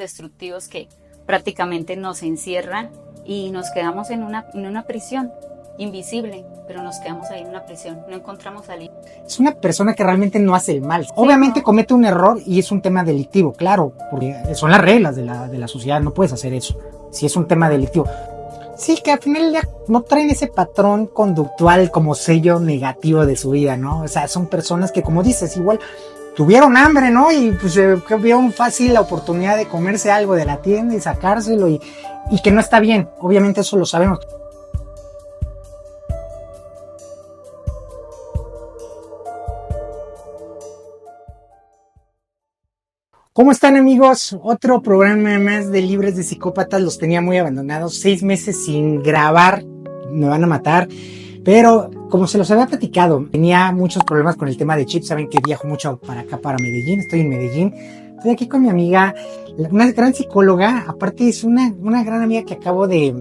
destructivos que prácticamente nos encierran y nos quedamos en una prisión invisible, pero nos quedamos ahí en una prisión, no encontramos salida. Es una persona que realmente no hace el mal. Obviamente comete un error y es un tema delictivo, claro, porque son las reglas de la sociedad, no puedes hacer eso, si es un tema delictivo. Sí, que al final ya no traen ese patrón conductual como sello negativo de su vida, ¿no? O sea, son personas que, como dices, igual tuvieron hambre, ¿no? Y pues vieron fácil la oportunidad de comerse algo de la tienda y sacárselo y que no está bien. Obviamente eso lo sabemos. ¿Cómo están, amigos? Otro programa más de Libres de Psicópatas. Los tenía muy abandonados, 6 meses sin grabar, me van a matar. Pero como se los había platicado, tenía muchos problemas con el tema de chips. Saben que viajo mucho para acá, para Medellín. Estoy en Medellín. Estoy aquí con mi amiga, una gran psicóloga. Aparte es una gran amiga que acabo de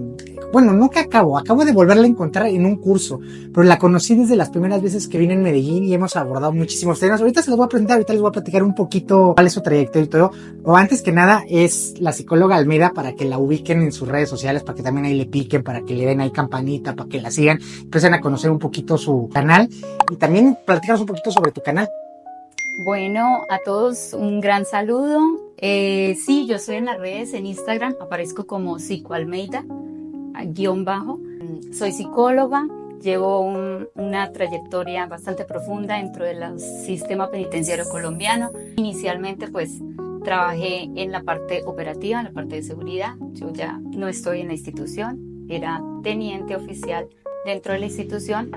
volverla a encontrar en un curso, pero la conocí desde las primeras veces que vine en Medellín y hemos abordado muchísimos temas. Ahorita se los voy a presentar, ahorita les voy a platicar un poquito cuál es su trayectoria y todo. O antes que nada es la psicóloga Almeida, para que la ubiquen en sus redes sociales, para que también ahí le piquen, para que le den ahí campanita, para que la sigan, empiecen a conocer un poquito su canal y también platicarnos un poquito sobre tu canal. Bueno, a todos un gran saludo. Sí, yo estoy en las redes, en Instagram, aparezco como psicoalmeida _. Soy psicóloga, llevo una trayectoria bastante profunda dentro del sistema penitenciario colombiano. Inicialmente pues trabajé en la parte operativa, en la parte de seguridad. Yo ya no estoy en la institución, era teniente oficial dentro de la institución.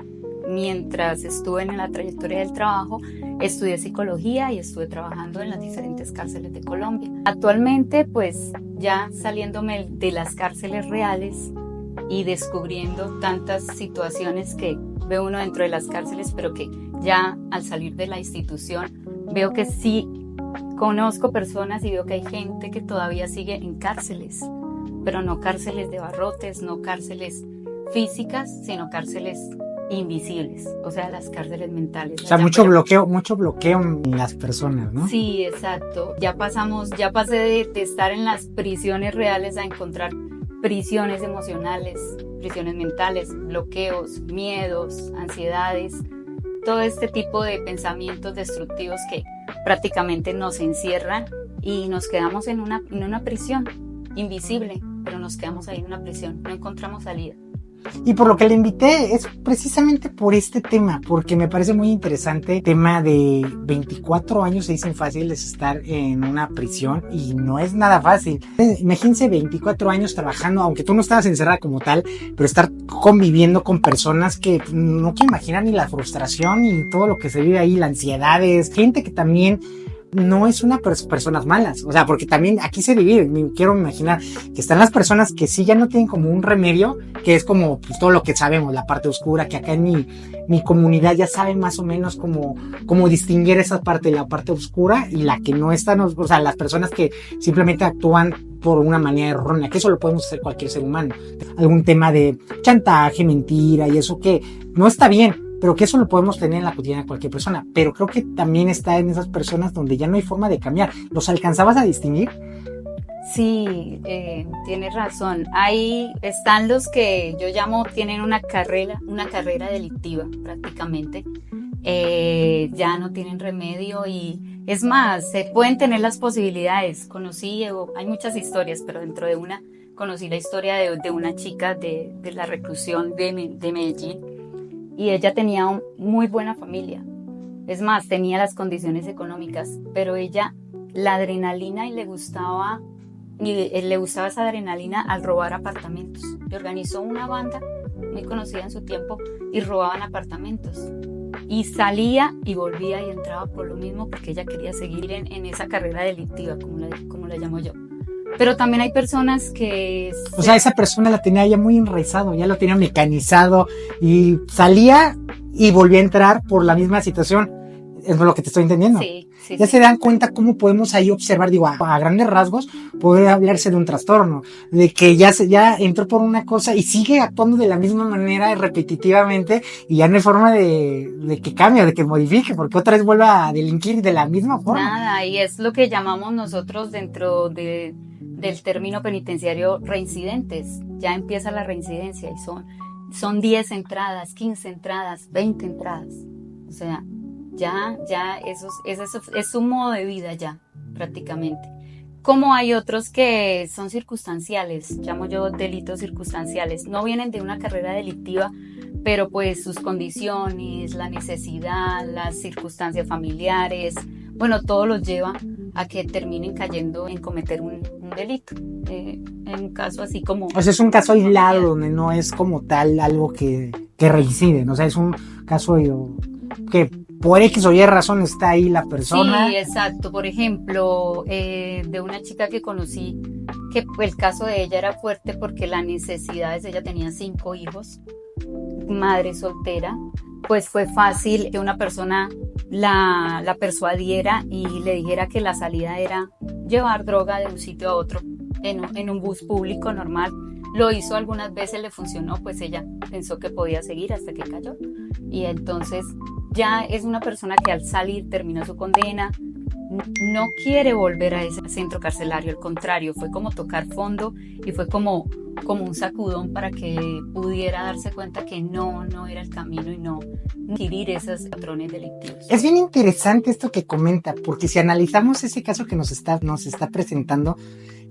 Mientras estuve en la trayectoria del trabajo, estudié psicología y estuve trabajando en las diferentes cárceles de Colombia. Actualmente, pues ya saliéndome de las cárceles reales y descubriendo tantas situaciones que ve uno dentro de las cárceles, pero que ya al salir de la institución veo que sí conozco personas y veo que hay gente que todavía sigue en cárceles, pero no cárceles de barrotes, no cárceles físicas, sino cárceles invisibles, o sea, las cárceles mentales. O sea, mucho bloqueo en las personas, ¿no? Sí, exacto. Ya pasé de estar en las prisiones reales a encontrar prisiones emocionales, prisiones mentales, bloqueos, miedos, ansiedades, todo este tipo de pensamientos destructivos que prácticamente nos encierran y nos quedamos en una prisión invisible, pero nos quedamos ahí en una prisión, no encontramos salida. Y por lo que le invité es precisamente por este tema, porque me parece muy interesante el tema de 24 años, se dicen fáciles estar en una prisión y no es nada fácil. Imagínense 24 años trabajando, aunque tú no estabas encerrada como tal, pero estar conviviendo con personas que no quiero imaginar ni la frustración y todo lo que se vive ahí, la ansiedad, es gente que también no es una personas malas, o sea, porque también aquí se divide. Quiero imaginar que están las personas que sí ya no tienen como un remedio, que es como pues, todo lo que sabemos, la parte oscura, que acá en mi comunidad ya saben más o menos cómo distinguir esa parte, la parte oscura y la que no están, o sea, las personas que simplemente actúan por una manera errónea, que eso lo podemos hacer cualquier ser humano. Algún tema de chantaje, mentira y eso que no está bien, pero que eso lo podemos tener en la cotidiana de cualquier persona. Pero creo que también está en esas personas donde ya no hay forma de cambiar. ¿Los alcanzabas a distinguir? Sí, tienes razón. Ahí están los que yo llamo, tienen una carrera delictiva prácticamente. Ya no tienen remedio y es más, se pueden tener las posibilidades. Hay muchas historias, pero dentro de una conocí la historia de una chica de la reclusión de Medellín. Y ella tenía muy buena familia, es más, tenía las condiciones económicas, pero ella, la adrenalina, y le gustaba esa adrenalina al robar apartamentos. Y organizó una banda muy conocida en su tiempo y robaban apartamentos. Y salía y volvía y entraba por lo mismo porque ella quería seguir en esa carrera delictiva, como la llamo yo. Pero también hay personas que... O sea, esa persona la tenía ya muy enraizado, ya lo tenía mecanizado y salía y volvía a entrar por la misma situación. Es lo que te estoy entendiendo. Sí. Ya se dan cuenta cómo podemos ahí observar, digo, a grandes rasgos, poder hablarse de un trastorno, de que ya entró por una cosa y sigue actuando de la misma manera repetitivamente y ya no hay forma de que cambie, de que modifique, porque otra vez vuelve a delinquir de la misma forma. Nada, y es lo que llamamos nosotros dentro de del término penitenciario reincidentes. Ya empieza la reincidencia y son 10 entradas, 15 entradas, 20 entradas. O sea, ya eso es un modo de vida ya, prácticamente. Como hay otros que son circunstanciales, llamo yo delitos circunstanciales, no vienen de una carrera delictiva, pero pues sus condiciones, la necesidad, las circunstancias familiares, bueno, todo los lleva a que terminen cayendo en cometer un delito. En un caso así como... O sea, es un caso aislado donde no es como tal algo que reincide, o sea, es un caso que por X o Y razón está ahí la persona. Sí, exacto. Por ejemplo, de una chica que conocí, que el caso de ella era fuerte porque la necesidad ella tenía 5 hijos, madre soltera, pues fue fácil que una persona la persuadiera y le dijera que la salida era llevar droga de un sitio a otro en un bus público normal. Lo hizo algunas veces, le funcionó, pues ella pensó que podía seguir hasta que cayó. Y entonces ya es una persona que al salir terminó su condena, no quiere volver a ese centro carcelario, al contrario, fue como tocar fondo y fue como un sacudón para que pudiera darse cuenta que no era el camino y no adquirir esos patrones delictivos. Es bien interesante esto que comenta, porque si analizamos ese caso que nos está presentando,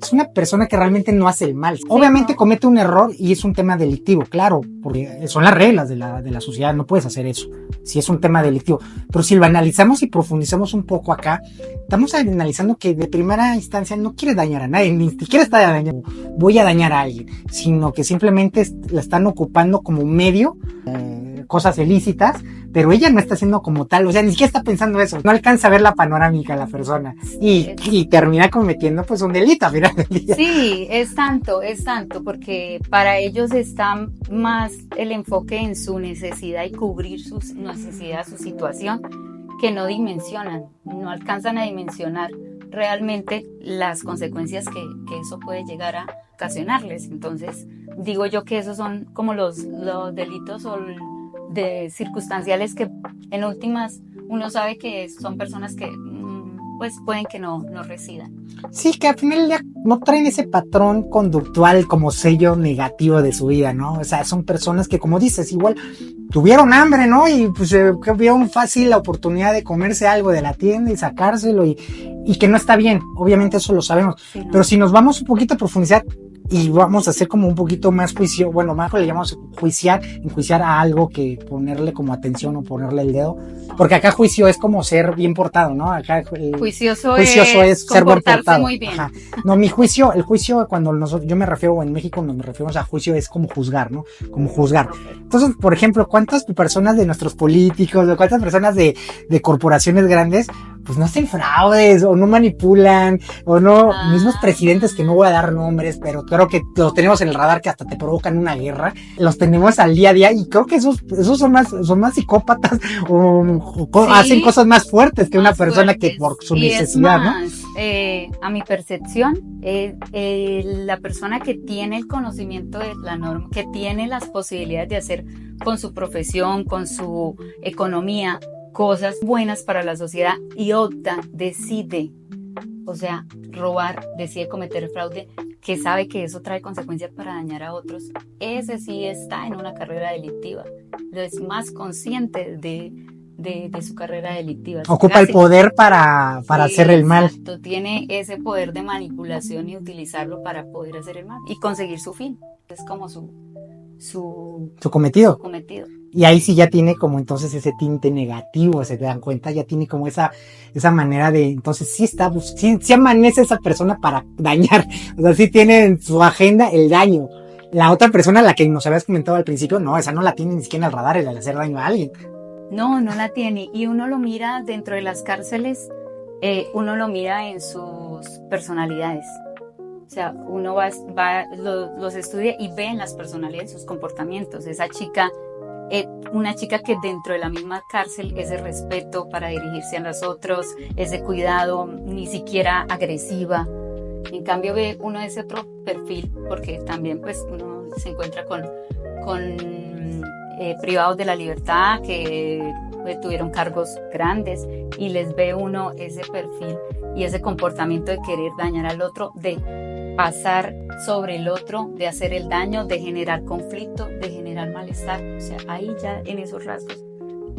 es una persona que realmente no hace el mal. Sí, obviamente no comete un error y es un tema delictivo, claro, porque son las reglas de la sociedad, no puedes hacer eso, si es un tema delictivo. Pero si lo analizamos y profundizamos un poco acá, estamos analizando que de primera instancia no quiere dañar a nadie, ni siquiera está dañando, voy a dañar a alguien, sino que simplemente la están ocupando como medio, cosas ilícitas, pero ella no está haciendo como tal, o sea, ni siquiera está pensando eso, no alcanza a ver la panorámica la persona y termina cometiendo pues un delito al final del día. Sí, es tanto, porque para ellos está más el enfoque en su necesidad y cubrir su necesidad, su situación, que no dimensionan, no alcanzan a dimensionar realmente las consecuencias que eso puede llegar a ocasionarles. Entonces, digo yo que esos son como los delitos o de circunstanciales que en últimas uno sabe que son personas que pues pueden que no residan. Sí, que al final ya no traen ese patrón conductual como sello negativo de su vida, ¿no? O sea, son personas que, como dices, igual tuvieron hambre, ¿no? Y pues vieron fácil la oportunidad de comerse algo de la tienda y sacárselo y que no está bien, obviamente eso lo sabemos. Sí, ¿no? Pero si nos vamos un poquito a profundizar y vamos a hacer como un poquito más juicio, bueno, más le llamamos enjuiciar a algo que ponerle como atención o ponerle el dedo, porque acá juicio es como ser bien portado, ¿no? Acá juicioso es ser buen portado. Muy bien. Ajá. No, el juicio cuando yo me refiero, en México nos referimos a juicio es como juzgar, ¿no? Como juzgar. Entonces, por ejemplo, ¿cuántas personas de nuestros políticos, o cuántas personas de corporaciones grandes pues no hacen fraudes o no manipulan o no, mismos presidentes que no voy a dar nombres, pero creo que los tenemos en el radar que hasta te provocan una guerra, los tenemos al día a día y creo que esos son más psicópatas o sí, hacen cosas más fuertes que una persona fuertes, que por su necesidad, más, ¿no? A mi percepción, la persona que tiene el conocimiento de la norma, que tiene las posibilidades de hacer con su profesión, con su economía, cosas buenas para la sociedad y decide, o sea, robar, decide cometer fraude, que sabe que eso trae consecuencias para dañar a otros, ese sí está en una carrera delictiva, es más consciente de su carrera delictiva. Ocupa el poder para hacer el mal. Exacto, tiene ese poder de manipulación y utilizarlo para poder hacer el mal y conseguir su fin, es como su cometido. Su cometido. Y ahí sí ya tiene como entonces ese tinte negativo, se dan cuenta, ya tiene como esa manera de, entonces sí amanece esa persona para dañar, o sea, sí tiene en su agenda el daño. La otra persona, la que nos habías comentado al principio, no, esa no la tiene ni siquiera en el radar, el de hacer daño a alguien. No la tiene, y uno lo mira dentro de las cárceles, uno lo mira en sus personalidades. O sea, uno los estudia y ve en las personalidades, sus comportamientos. Esa chica, una chica que dentro de la misma cárcel, ese respeto para dirigirse a los otros, ese cuidado, ni siquiera agresiva. En cambio ve uno ese otro perfil, porque también pues uno se encuentra con privados de la libertad que tuvieron cargos grandes y les ve uno ese perfil y ese comportamiento de querer dañar al otro, de pasar sobre el otro, de hacer el daño, de generar conflicto, de generar malestar. O sea, ahí ya en esos rasgos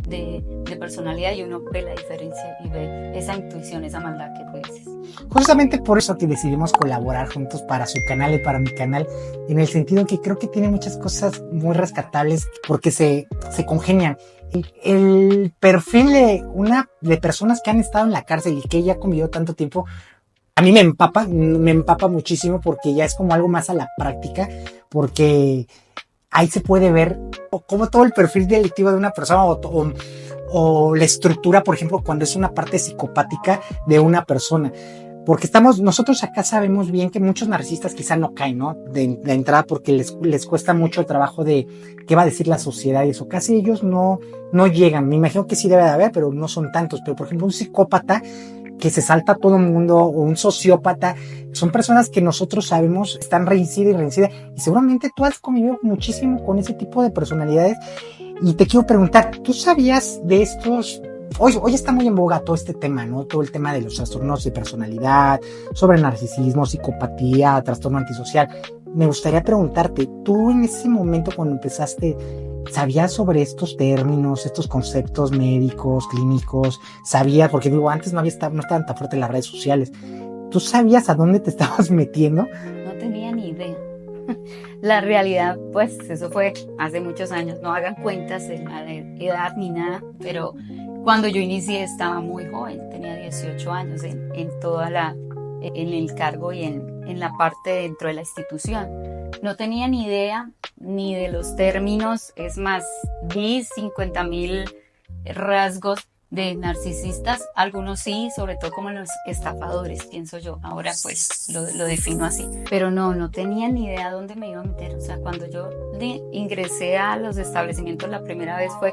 de personalidad y uno ve la diferencia y ve esa intuición, esa maldad que tú dices. Justamente por eso que decidimos colaborar juntos para su canal y para mi canal, en el sentido que creo que tiene muchas cosas muy rescatables porque se congenian. El perfil de personas que han estado en la cárcel y que ya han convivido tanto tiempo, a mí me empapa muchísimo porque ya es como algo más a la práctica, porque ahí se puede ver como todo el perfil delictivo de una persona o la estructura, por ejemplo, cuando es una parte psicopática de una persona. Porque nosotros acá sabemos bien que muchos narcisistas quizá no caen, ¿no? De entrada porque les cuesta mucho el trabajo de qué va a decir la sociedad y eso. Casi ellos no llegan. Me imagino que sí debe de haber, pero no son tantos. Pero por ejemplo, un psicópata que se salta a todo el mundo o un sociópata, son personas que nosotros sabemos están reincida y seguramente tú has convivido muchísimo con ese tipo de personalidades. Y te quiero preguntar, ¿tú sabías de estos? Hoy está muy en boga todo este tema, ¿no? Todo el tema de los trastornos de personalidad, sobre narcisismo, psicopatía, trastorno antisocial. Me gustaría preguntarte, ¿tú en ese momento cuando empezaste, sabías sobre estos términos, estos conceptos médicos, clínicos? ¿Sabías? Porque digo, antes no estaban tan fuertes las redes sociales. ¿Tú sabías a dónde te estabas metiendo? No tenía ni idea. La realidad, pues, eso fue hace muchos años. No hagan cuentas de la edad ni nada, pero cuando yo inicié estaba muy joven, tenía 18 años en el cargo y en la parte dentro de la institución. No tenía ni idea ni de los términos, es más, vi 50,000 rasgos de narcisistas, algunos sí, sobre todo como los estafadores, pienso yo, ahora pues lo defino así, pero no tenía ni idea dónde me iba a meter. O sea, cuando yo ingresé a los establecimientos la primera vez fue,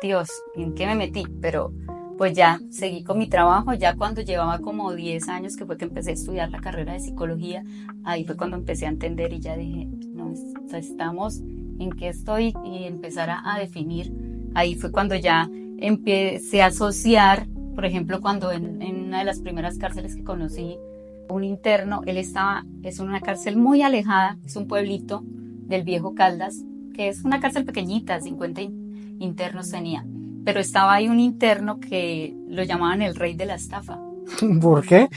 Dios, ¿en qué me metí? Pero pues ya seguí con mi trabajo, ya cuando llevaba como 10 años que fue que empecé a estudiar la carrera de psicología, ahí fue cuando empecé a entender y ya dije, no, o sea, estamos en qué estoy y empezar a definir. Ahí fue cuando ya empecé a asociar, por ejemplo, cuando en una de las primeras cárceles que conocí, un interno, es una cárcel muy alejada, es un pueblito del Viejo Caldas, que es una cárcel pequeñita, 50 internos tenía, pero estaba ahí un interno que lo llamaban el rey de la estafa. ¿Por qué?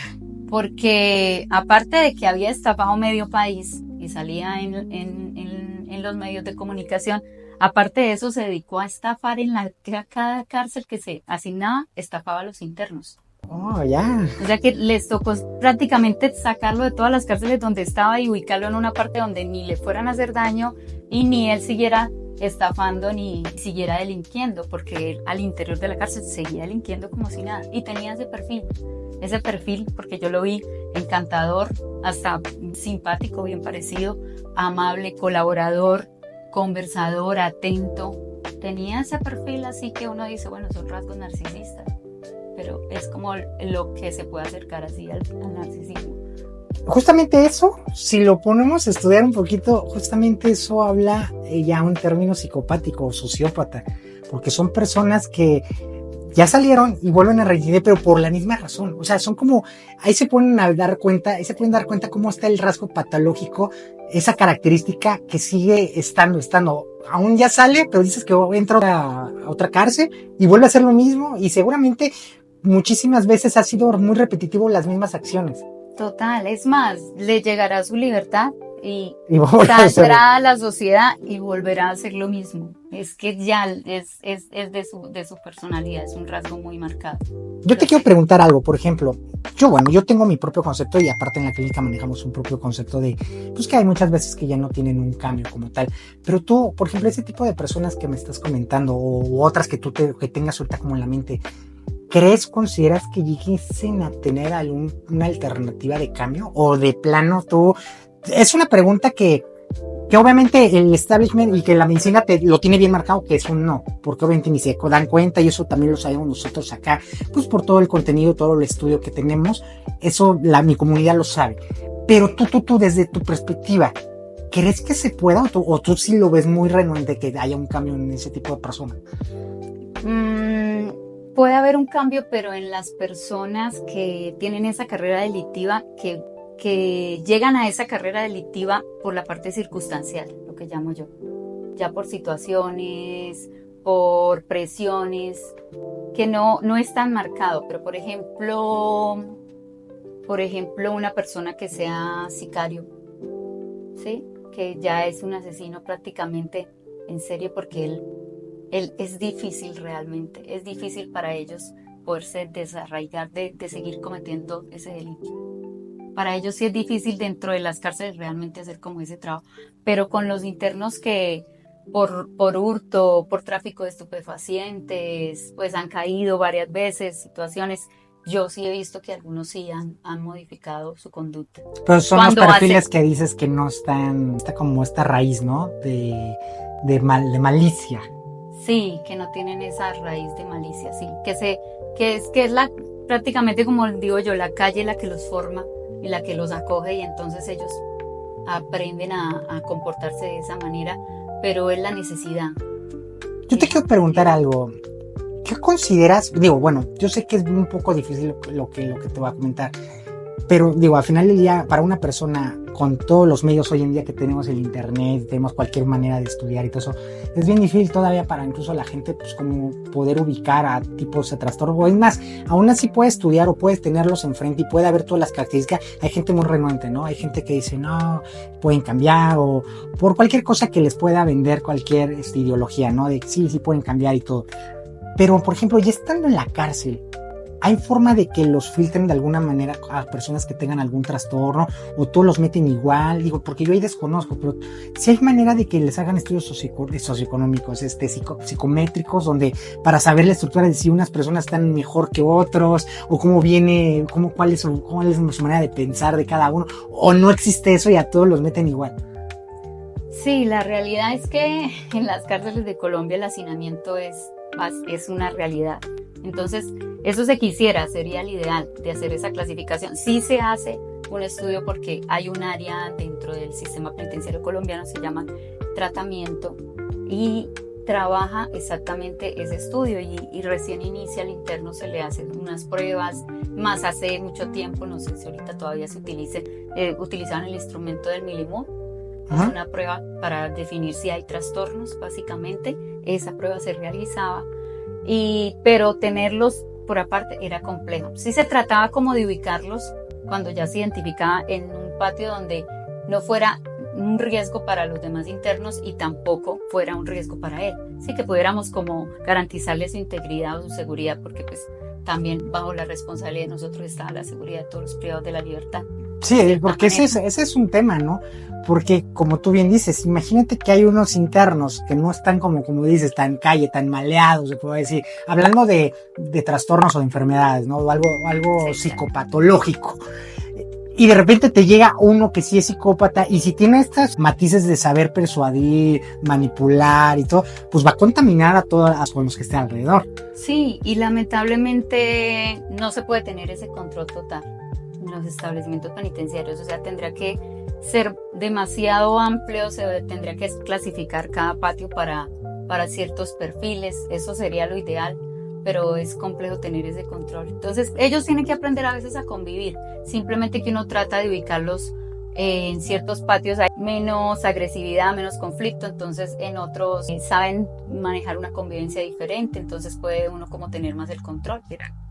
Porque aparte de que había estafado medio país y salía en los medios de comunicación, aparte de eso se dedicó a estafar cada cárcel que se asignaba, estafaba a los internos. Oh, ya. O sea que les tocó prácticamente sacarlo de todas las cárceles donde estaba y ubicarlo en una parte donde ni le fueran a hacer daño y ni él siguiera estafando ni siguiera delinquiendo, porque él al interior de la cárcel seguía delinquiendo como si nada. Y tenía ese perfil porque yo lo vi encantador, hasta simpático, bien parecido, amable, colaborador, conversador, atento. Tenía ese perfil así que uno dice, bueno, son rasgos narcisistas, pero es como lo que se puede acercar así al narcisismo. Justamente eso, si lo ponemos a estudiar un poquito, justamente eso habla ya un término psicopático o sociópata, porque son personas que ya salieron y vuelven a reincidir, pero por la misma razón. O sea, son como, ahí se pueden dar cuenta cómo está el rasgo patológico, esa característica que sigue estando. Aún ya sale, pero dices que entra a otra cárcel y vuelve a hacer lo mismo y seguramente muchísimas veces ha sido muy repetitivo las mismas acciones. Total, es más, le llegará su libertad y saldrá a la sociedad y volverá a hacer lo mismo. Es que ya es de su personalidad, es un rasgo muy marcado. Yo te quiero preguntar algo, por ejemplo, yo tengo mi propio concepto y aparte en la clínica manejamos un propio concepto de, pues que hay muchas veces que ya no tienen un cambio como tal, pero tú, por ejemplo, ese tipo de personas que me estás comentando o otras que tú que tengas ahorita como en la mente, consideras que lleguen a tener alguna alternativa de cambio o de plano tú? Es una pregunta que obviamente el establishment y que la medicina lo tiene bien marcado que es un no, porque obviamente ni se dan cuenta y eso también lo sabemos nosotros acá, pues por todo el contenido, todo el estudio que tenemos, eso mi comunidad lo sabe. Pero tú desde tu perspectiva, ¿crees que se pueda o tú sí lo ves muy renuente que haya un cambio en ese tipo de personas? Puede haber un cambio, pero en las personas que tienen esa carrera delictiva, que que llegan a esa carrera delictiva por la parte circunstancial, lo que llamo yo, ya por situaciones, por presiones, que no es tan marcado, pero por ejemplo, una persona que sea sicario, ¿sí? Que ya es un asesino prácticamente en serie, porque él es difícil realmente, es difícil para ellos poderse desarraigar de seguir cometiendo ese delito. Para ellos sí es difícil dentro de las cárceles realmente hacer como ese trabajo, pero con los internos que por hurto, por tráfico de estupefacientes, pues han caído varias veces, situaciones, yo sí he visto que algunos sí han modificado su conducta. Pero son los perfiles que dices que no está como esta raíz, ¿no? De malicia. Sí, que no tienen esa raíz de malicia, sí, que es prácticamente, como digo yo, la calle la que los forma y la que los acoge, y entonces ellos aprenden a comportarse de esa manera, pero es la necesidad. Yo te quiero preguntar algo. ¿Qué consideras? Digo, bueno, yo sé que es un poco difícil lo que te voy a comentar, pero digo, al final del día, para una persona con todos los medios hoy en día que tenemos, el internet, tenemos cualquier manera de estudiar y todo eso, es bien difícil todavía para incluso la gente, pues, como poder ubicar a tipos de trastorno. O es más, aún así puedes estudiar o puedes tenerlos enfrente y puede haber todas las características. Hay gente muy renuente, ¿no? Hay gente que dice, no, pueden cambiar, o por cualquier cosa que les pueda vender cualquier ideología, ¿no? De que sí pueden cambiar y todo. Pero, por ejemplo, ya estando en la cárcel, ¿hay forma de que los filtren de alguna manera a personas que tengan algún trastorno, o todos los meten igual? Digo, porque yo ahí desconozco, pero si hay manera de que les hagan estudios socioeconómicos, psicométricos, donde para saber la estructura de si unas personas están mejor que otros, o cómo viene, cuál es su manera de pensar de cada uno, o no existe eso y a todos los meten igual. Sí, la realidad es que en las cárceles de Colombia el hacinamiento es una realidad. Entonces, eso se quisiera, sería el ideal de hacer esa clasificación. Sí se hace un estudio porque hay un área dentro del sistema penitenciario colombiano, se llama tratamiento, y trabaja exactamente ese estudio, y recién inicia el interno, se le hacen unas pruebas, más hace mucho tiempo, no sé si ahorita todavía se utilizaban el instrumento del Milimud. Es una prueba para definir si hay trastornos, básicamente. Esa prueba se realizaba, pero tenerlos por aparte era complejo. Sí se trataba como de ubicarlos cuando ya se identificaba en un patio donde no fuera un riesgo para los demás internos y tampoco fuera un riesgo para él. Sí, que pudiéramos como garantizarle su integridad o su seguridad, porque pues también bajo la responsabilidad de nosotros estaba la seguridad de todos los privados de la libertad. Sí, porque ese es un tema, ¿no? Porque, como tú bien dices, imagínate que hay unos internos que no están como dices, tan calle, tan maleados, se puede decir, hablando de trastornos o de enfermedades, ¿no? O algo psicopatológico. Y de repente te llega uno que sí es psicópata, y si tiene estos matices de saber persuadir, manipular y todo, pues va a contaminar a todos los que estén alrededor. Sí, y lamentablemente no se puede tener ese control total en los establecimientos penitenciarios. O sea, tendría que ser demasiado amplio, se tendría que clasificar cada patio para ciertos perfiles. Eso sería lo ideal, pero es complejo tener ese control. Entonces, ellos tienen que aprender a veces a convivir. Simplemente que uno trata de ubicarlos en ciertos patios, hay menos agresividad, menos conflicto, entonces en otros saben manejar una convivencia diferente, entonces puede uno como tener más el control,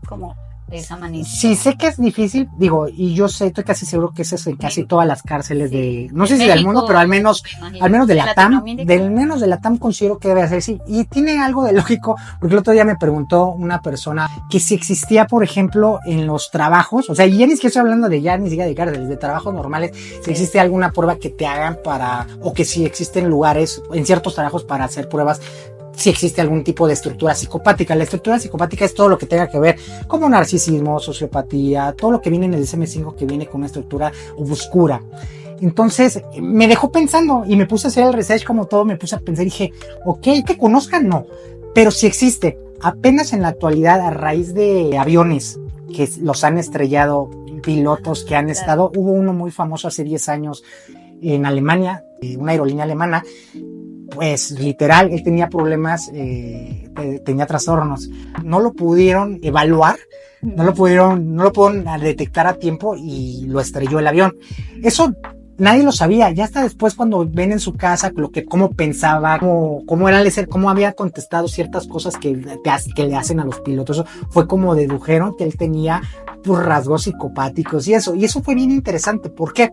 como de esa manera. Sí, sé que es difícil, digo, y yo sé, estoy casi seguro que eso es en casi todas las cárceles de, no sé si del mundo, pero al menos de la TAM, menos de la TAM considero que debe hacer, sí, y tiene algo de lógico, porque el otro día me preguntó una persona que si existía, por ejemplo, en los trabajos, o sea, y ya ni siquiera estoy hablando de ya ni siquiera de cárceles, de trabajos normales, si existe alguna prueba que te hagan o que si existen lugares en ciertos trabajos para hacer pruebas, si existe algún tipo de estructura psicopática. La estructura psicopática es todo lo que tenga que ver como narcisismo, sociopatía, todo lo que viene en el DSM-5 que viene con una estructura oscura. Entonces me dejó pensando y me puse a hacer el research, como todo, me puse a pensar y dije, ok, que conozcan no, pero si existe, apenas en la actualidad a raíz de aviones que los han estrellado, pilotos que han estado, hubo uno muy famoso hace 10 años en Alemania, una aerolínea alemana, pues literal, él tenía problemas, tenía trastornos. No lo pudieron evaluar, no lo pudieron detectar a tiempo y lo estrelló el avión. Eso nadie lo sabía, ya hasta después cuando ven en su casa cómo pensaba, cómo era cómo había contestado ciertas cosas que le hacen a los pilotos. Eso fue como dedujeron que él tenía pues, rasgos psicopáticos y eso fue bien interesante. ¿Por qué?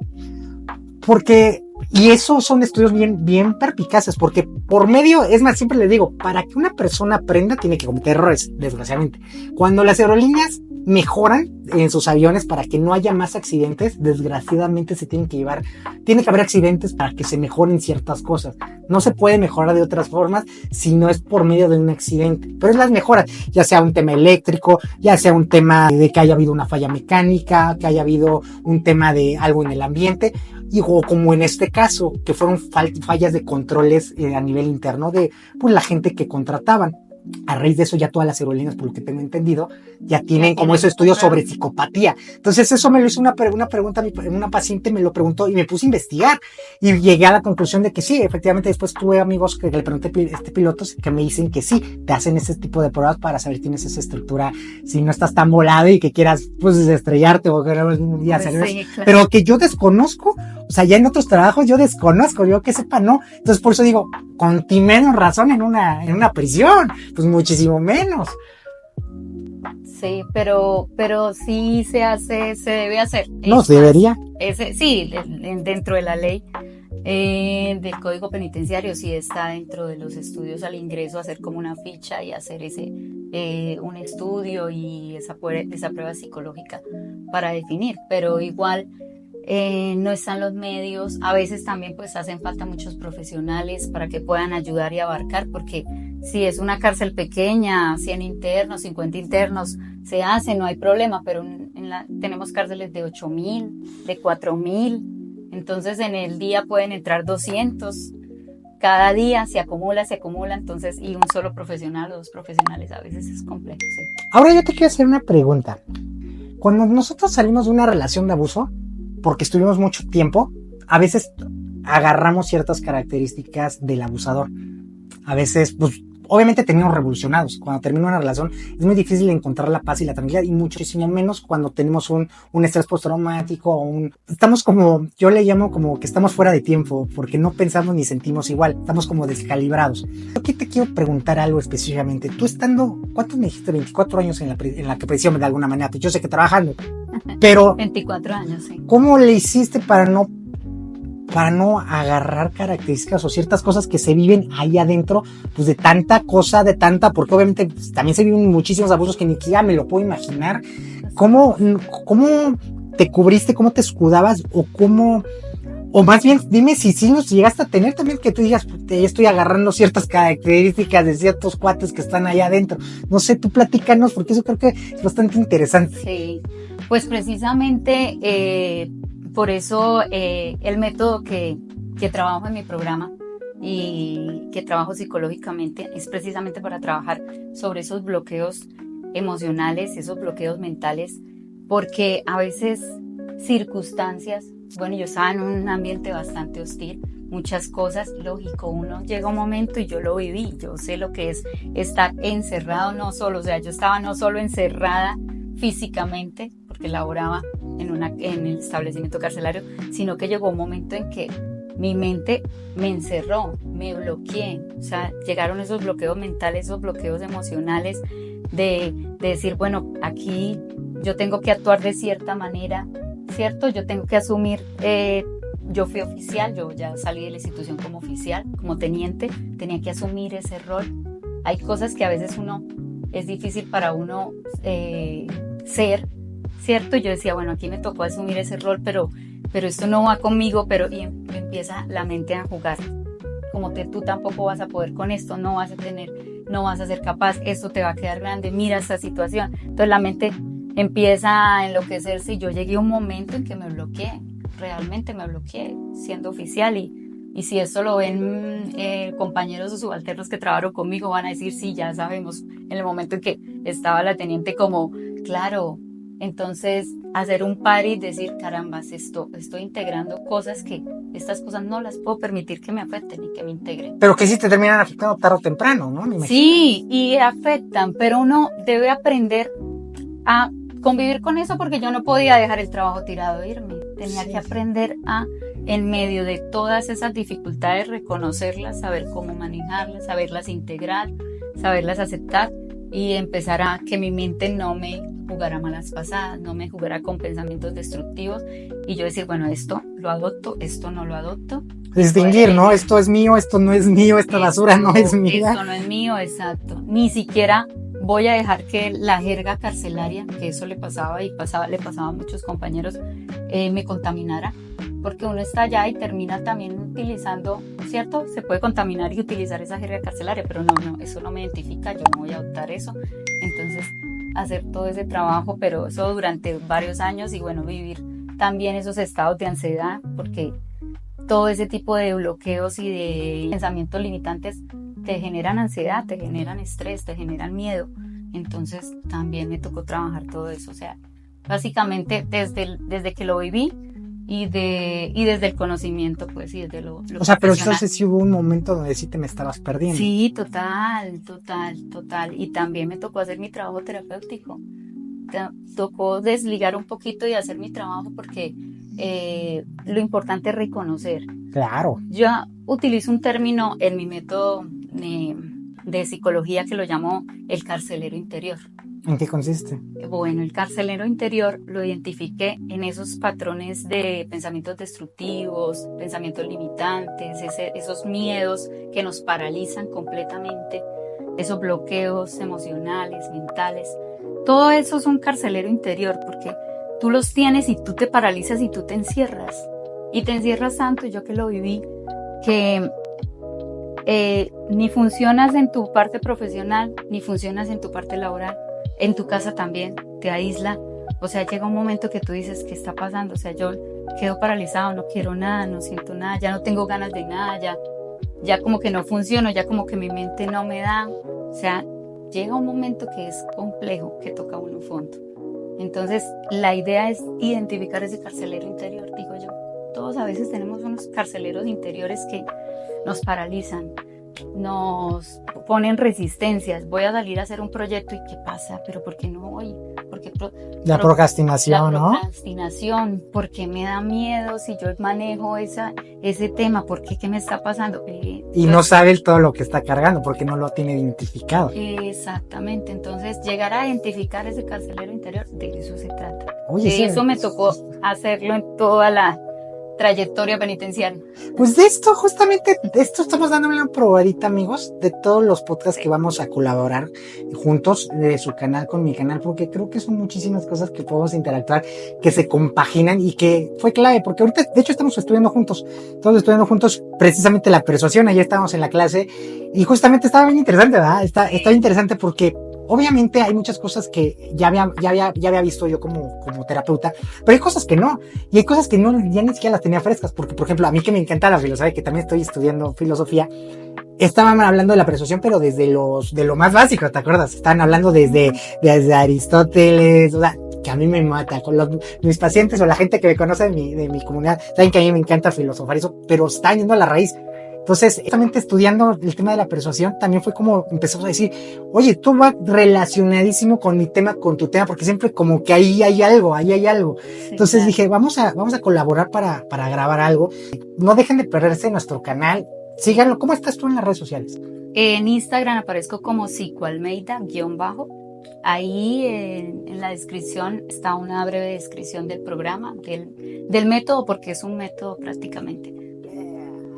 Y esos son estudios bien perpicaces, porque por medio, es más, siempre les digo, para que una persona aprenda tiene que cometer errores, desgraciadamente. Cuando las aerolíneas mejoran en sus aviones para que no haya más accidentes, desgraciadamente tiene que haber accidentes para que se mejoren ciertas cosas. No se puede mejorar de otras formas si no es por medio de un accidente, pero es las mejoras, ya sea un tema eléctrico, ya sea un tema de que haya habido una falla mecánica, que haya habido un tema de algo en el ambiente, o como en este caso, que fueron fallas de controles a nivel interno de pues, la gente que contrataban. A raíz de eso ya todas las aerolíneas, por lo que tengo entendido, ya tienen como esos estudios sobre psicopatía. Entonces eso me lo hizo una pregunta, una paciente me lo preguntó y me puse a investigar y llegué a la conclusión de que sí, efectivamente después tuve amigos que le pregunté pilotos que me dicen que sí, te hacen ese tipo de pruebas para saber si tienes esa estructura, si no estás tan volado y que quieras pues estrellarte o querer algún día hacer eso. Sí, claro. Pero que yo desconozco, o sea, ya en otros trabajos yo desconozco, yo que sepa no. Entonces por eso digo, con ti menos razón en una prisión, pues muchísimo menos. Sí, pero sí se debe hacer. No, se debería. Sí, dentro de la ley del Código Penitenciario sí está dentro de los estudios al ingreso hacer como una ficha y hacer un estudio y esa prueba psicológica para definir, pero igual no están los medios, a veces también pues hacen falta muchos profesionales para que puedan ayudar y abarcar, porque si es una cárcel pequeña, 100 internos, 50 internos, se hace, no hay problema, pero tenemos cárceles de 8.000, de 4.000, entonces en el día pueden entrar 200, cada día se acumula, entonces, y un solo profesional o dos profesionales a veces es complejo. Sí. Ahora yo te quiero hacer una pregunta. Cuando nosotros salimos de una relación de abuso, porque estuvimos mucho tiempo, a veces agarramos ciertas características del abusador. A veces, pues, obviamente terminamos revolucionados. Cuando termina una relación es muy difícil encontrar la paz y la tranquilidad, y muchísimo menos cuando tenemos un estrés postraumático estamos como, yo le llamo como que estamos fuera de tiempo, porque no pensamos ni sentimos igual, estamos como descalibrados. Yo aquí te quiero preguntar algo específicamente. Tú estando, ¿cuántos me dijiste? 24 años en la prisión de alguna manera, pues yo sé que trabajando, pero 24 años, sí. ¿Cómo le hiciste para no agarrar características o ciertas cosas que se viven ahí adentro, pues de tanta cosa, porque obviamente pues, también se viven muchísimos abusos que ni siquiera me lo puedo imaginar? ¿Cómo te cubriste, cómo te escudabas o más bien dime si los llegaste a tener también, que tú digas, estoy agarrando ciertas características de ciertos cuates que están ahí adentro? No sé, tú platícanos, porque eso creo que es bastante interesante. Sí, pues precisamente por eso el método que trabajo en mi programa y que trabajo psicológicamente es precisamente para trabajar sobre esos bloqueos emocionales, esos bloqueos mentales, porque a veces circunstancias, bueno, yo estaba en un ambiente bastante hostil, muchas cosas, lógico, uno llega un momento y yo lo viví, yo sé lo que es estar encerrado, no solo, o sea, yo estaba no solo encerrada físicamente, porque laboraba en el establecimiento carcelario, sino que llegó un momento en que mi mente me encerró, me bloqueé, o sea, llegaron esos bloqueos mentales, esos bloqueos emocionales de decir, bueno, aquí yo tengo que actuar de cierta manera, ¿cierto? Yo tengo que asumir, yo fui oficial, yo ya salí de la institución como oficial, como teniente, tenía que asumir ese rol. Hay cosas que a veces es difícil para uno ser, ¿cierto? Yo decía, bueno, aquí me tocó asumir ese rol, pero esto no va conmigo, y empieza la mente a jugar. Como tú tampoco vas a poder con esto, no vas a ser capaz, esto te va a quedar grande, mira esta situación. Entonces la mente empieza a enloquecerse y yo llegué a un momento en que me bloqueé, realmente me bloqueé siendo oficial y si esto lo ven compañeros o subalternos que trabajaron conmigo van a decir, sí, ya sabemos, en el momento en que estaba la teniente como, claro, Entonces, hacer un par y decir, carambas, estoy integrando cosas que estas cosas no las puedo permitir que me afecten y que me integren. Pero que sí te terminan afectando tarde o temprano, ¿no? Me imagino. Sí, y afectan, pero uno debe aprender a convivir con eso porque yo no podía dejar el trabajo tirado e irme. Tenía que aprender a, en medio de todas esas dificultades, reconocerlas, saber cómo manejarlas, saberlas integrar, saberlas aceptar y empezar a que mi mente no me jugara malas pasadas, no me jugara con pensamientos destructivos y yo decir, bueno, esto lo adopto, esto no lo adopto. Distinguir, ¿no? Esto es mío, esto no es mío, esta basura no es mía. Esto no es mío, exacto. Ni siquiera voy a dejar que la jerga carcelaria, que eso le pasaba le pasaba a muchos compañeros, me contaminara. Porque uno está allá y termina también utilizando, ¿cierto? Se puede contaminar y utilizar esa jerga carcelaria, pero no, eso no me identifica, yo no voy a adoptar eso. Entonces, hacer todo ese trabajo, pero eso durante varios años y bueno, vivir también esos estados de ansiedad, porque todo ese tipo de bloqueos y de pensamientos limitantes te generan ansiedad, te generan estrés, te generan miedo. Entonces también me tocó trabajar todo eso. O sea, básicamente desde que lo viví y desde el conocimiento, pues, y desde lo o sea, pero entonces sí hubo un momento donde sí te me estabas perdiendo. Sí, total. Y también me tocó hacer mi trabajo terapéutico. Tocó desligar un poquito y hacer mi trabajo porque lo importante es reconocer. Claro. Yo utilizo un término en mi método de psicología que lo llamo el carcelero interior. ¿En qué consiste? Bueno, el carcelero interior lo identifiqué en esos patrones de pensamientos destructivos, pensamientos limitantes, esos miedos que nos paralizan completamente, esos bloqueos emocionales, mentales. Todo eso es un carcelero interior porque tú los tienes y tú te paralizas y tú te encierras. Y te encierras tanto, yo que lo viví, que ni funcionas en tu parte profesional, ni funcionas en tu parte laboral. En tu casa también te aísla. O sea, llega un momento que tú dices, ¿qué está pasando? O sea, yo quedo paralizado, no quiero nada, no siento nada, ya no tengo ganas de nada, ya como que no funciono, ya como que mi mente no me da. O sea, llega un momento que es complejo, que toca uno fondo. Entonces, la idea es identificar ese carcelero interior, digo yo. Todos a veces tenemos unos carceleros interiores que nos paralizan, nos ponen resistencias. Voy a salir a hacer un proyecto y ¿qué pasa? ¿Pero por qué no voy? La procrastinación, ¿no? La procrastinación, ¿por qué me da miedo si yo manejo ese tema? ¿Por qué? ¿Qué me está pasando? Y no sabe todo lo que está cargando porque no lo tiene identificado. Exactamente, entonces llegar a identificar ese carcelero interior, de eso se trata. Oye, sí. Eso me tocó hacerlo en toda la trayectoria penitenciaria. Pues de esto, justamente, de esto estamos dándole una probadita, amigos, de todos los podcasts que vamos a colaborar juntos, de su canal con mi canal, porque creo que son muchísimas cosas que podemos interactuar, que se compaginan y que fue clave, porque ahorita, de hecho, estamos estudiando juntos precisamente la persuasión. Ayer estábamos en la clase y justamente estaba bien interesante, ¿verdad? Está interesante porque obviamente hay muchas cosas que ya había visto yo como terapeuta, pero hay cosas que no, y hay cosas que no, ya ni siquiera las tenía frescas, porque por ejemplo, a mí que me encanta la filosofía, que también estoy estudiando filosofía, estaban hablando de la persuasión, pero desde de lo más básico, ¿te acuerdas? Estaban hablando desde Aristóteles, o sea, que a mí me mata, con mis pacientes o la gente que me conoce de mi comunidad, saben que a mí me encanta filosofar eso, pero están yendo a la raíz. Entonces, justamente estudiando el tema de la persuasión, también fue como empezamos a decir, oye, tú vas relacionadísimo con mi tema, con tu tema, porque siempre como que ahí hay algo. Sí, entonces claro. Dije, vamos a colaborar para grabar algo. No dejen de perderse nuestro canal. Síganlo. ¿Cómo estás tú en las redes sociales? En Instagram aparezco como psicoalmeida_. Ahí en la descripción está una breve descripción del programa, del método, porque es un método prácticamente.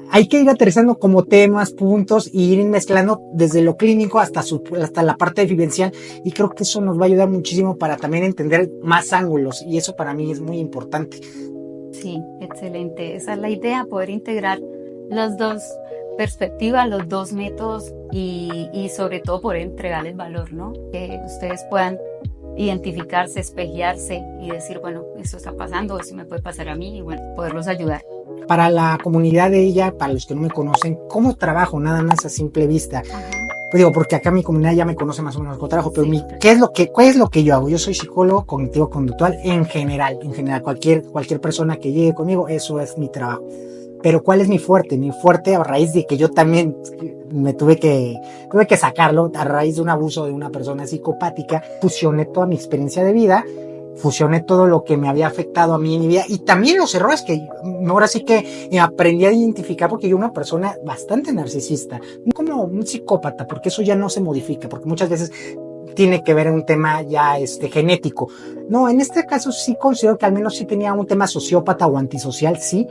Hay que ir aterrizando como temas, puntos, y ir mezclando desde lo clínico hasta la parte vivencial, y creo que eso nos va a ayudar muchísimo para también entender más ángulos, y eso para mí es muy importante. Sí, excelente. Esa es la idea, poder integrar las dos perspectivas, los dos métodos y sobre todo poder entregarles valor, ¿no? Que ustedes puedan identificarse, espejearse y decir, bueno, eso está pasando, eso me puede pasar a mí, y bueno, poderlos ayudar. Para la comunidad de ella, para los que no me conocen, ¿cómo trabajo? Nada más a simple vista. Ajá. Pues digo, porque acá mi comunidad ya me conoce más o menos con trabajo, pero Sí, ¿qué es lo que yo hago? Yo soy psicólogo cognitivo-conductual en general, cualquier persona que llegue conmigo, eso es mi trabajo. Pero ¿cuál es mi fuerte? Mi fuerte, a raíz de que yo también tuve que sacarlo, a raíz de un abuso de una persona psicopática, fusioné toda mi experiencia de vida, fusioné todo lo que me había afectado a mí en mi vida y también los errores que ahora sí que aprendí a identificar, porque yo era una persona bastante narcisista, no como un psicópata, porque eso ya no se modifica, porque muchas veces tiene que ver en un tema ya genético. No, en este caso sí considero que al menos sí tenía un tema sociópata o antisocial, sí,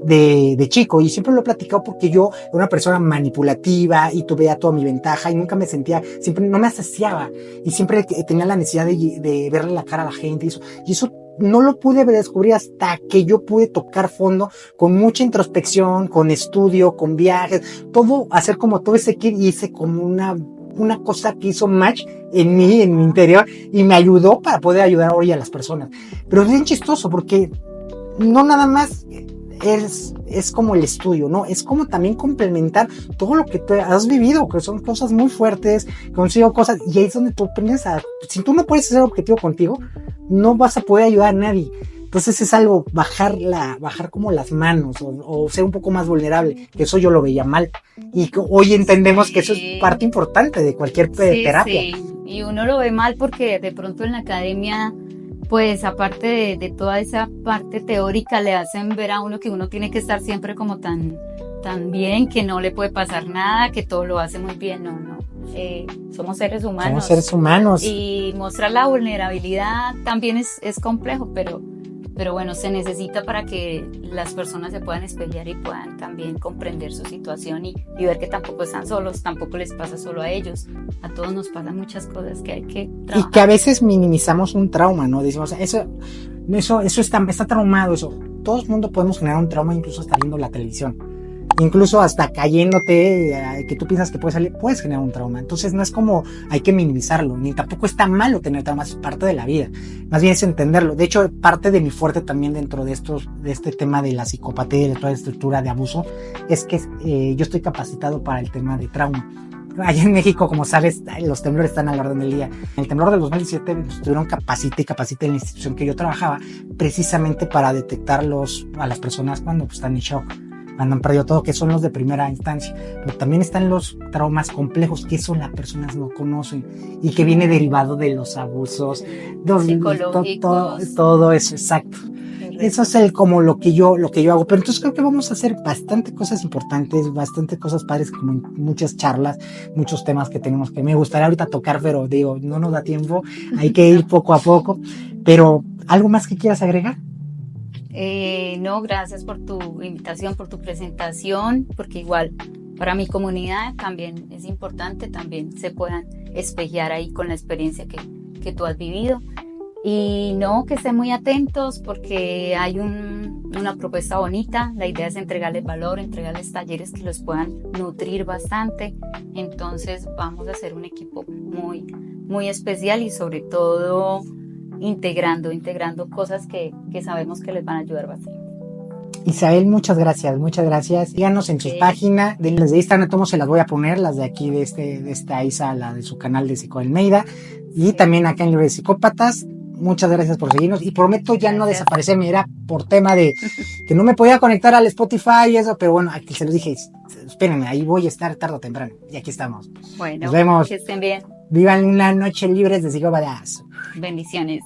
de chico, y siempre lo he platicado porque yo era una persona manipulativa y tuve ya toda mi ventaja y nunca me sentía, siempre no me asociaba y siempre tenía la necesidad de verle la cara a la gente y eso no lo pude descubrir hasta que yo pude tocar fondo con mucha introspección, con estudio, con viajes, todo, hacer como todo ese kit, y hice como una cosa que hizo match en mí, en mi interior, y me ayudó para poder ayudar hoy a las personas. Pero es bien chistoso porque no nada más es como el estudio, ¿no? Es como también complementar todo lo que tú has vivido, que son cosas muy fuertes, consigo cosas, y ahí es donde tú aprendes si tú no puedes ser objetivo contigo, no vas a poder ayudar a nadie. Entonces es algo, bajar como las manos, o ser un poco más vulnerable, que eso yo lo veía mal. Y hoy entendemos que eso es parte importante de cualquier terapia. Sí, y uno lo ve mal porque de pronto en la academia, pues aparte de toda esa parte teórica, le hacen ver a uno que uno tiene que estar siempre como tan bien, que no le puede pasar nada, que todo lo hace muy bien. No. Somos seres humanos. Somos seres humanos. Y mostrar la vulnerabilidad también es complejo, pero bueno, se necesita para que las personas se puedan espejear y puedan también comprender su situación y ver que tampoco están solos, tampoco les pasa solo a ellos. A todos nos pasan muchas cosas que hay que trabajar. Y que a veces minimizamos un trauma, ¿no? Decimos, eso está traumado, eso. Todo el mundo podemos generar un trauma incluso hasta viendo la televisión. Incluso hasta cayéndote, que tú piensas que puedes generar un trauma. Entonces no es como hay que minimizarlo, ni tampoco está malo tener traumas, es parte de la vida. Más bien es entenderlo. De hecho, parte de mi fuerte también dentro de este tema de la psicopatía y de toda la estructura de abuso, es que yo estoy capacitado para el tema de trauma. Allá en México, como sabes, los temblores están a la orden del día. En el temblor del 2017 estuvieron capacite en la institución que yo trabajaba, precisamente para detectar a las personas cuando están en shock, cuando han perdido todo, que son los de primera instancia. Pero también están los traumas complejos, que eso las personas no conocen y que viene derivado de los abusos psicológicos. Todo eso, exacto. Eso es como lo que yo hago. Pero entonces creo que vamos a hacer bastante cosas importantes, bastante cosas padres, como muchas charlas, muchos temas que tenemos que me gustaría ahorita tocar, pero digo, no nos da tiempo, hay que ir poco a poco. Pero, ¿algo más que quieras agregar? No, gracias por tu invitación, por tu presentación, porque igual para mi comunidad también es importante, también se puedan espejear ahí con la experiencia que tú has vivido. Y no, que estén muy atentos porque hay una propuesta bonita. La idea es entregarles valor, entregarles talleres que los puedan nutrir bastante. Entonces vamos a hacer un equipo muy, muy especial y sobre todo integrando cosas que sabemos que les van a ayudar bastante. Isabel, muchas gracias. Síganos en su página, las de Instagram, tomo se las voy a poner, las de aquí de esta Isa, la de su canal de Psico Almeida, y también acá en Libre de Psicópatas. Muchas gracias por seguirnos y prometo ya no desaparecerme, era por tema de que no me podía conectar al Spotify y eso, pero bueno, aquí se los dije, espérenme, ahí voy a estar tarde o temprano, y aquí estamos. Bueno, nos vemos. Que estén bien. Vivan una noche libres de psicópatas. Bendiciones.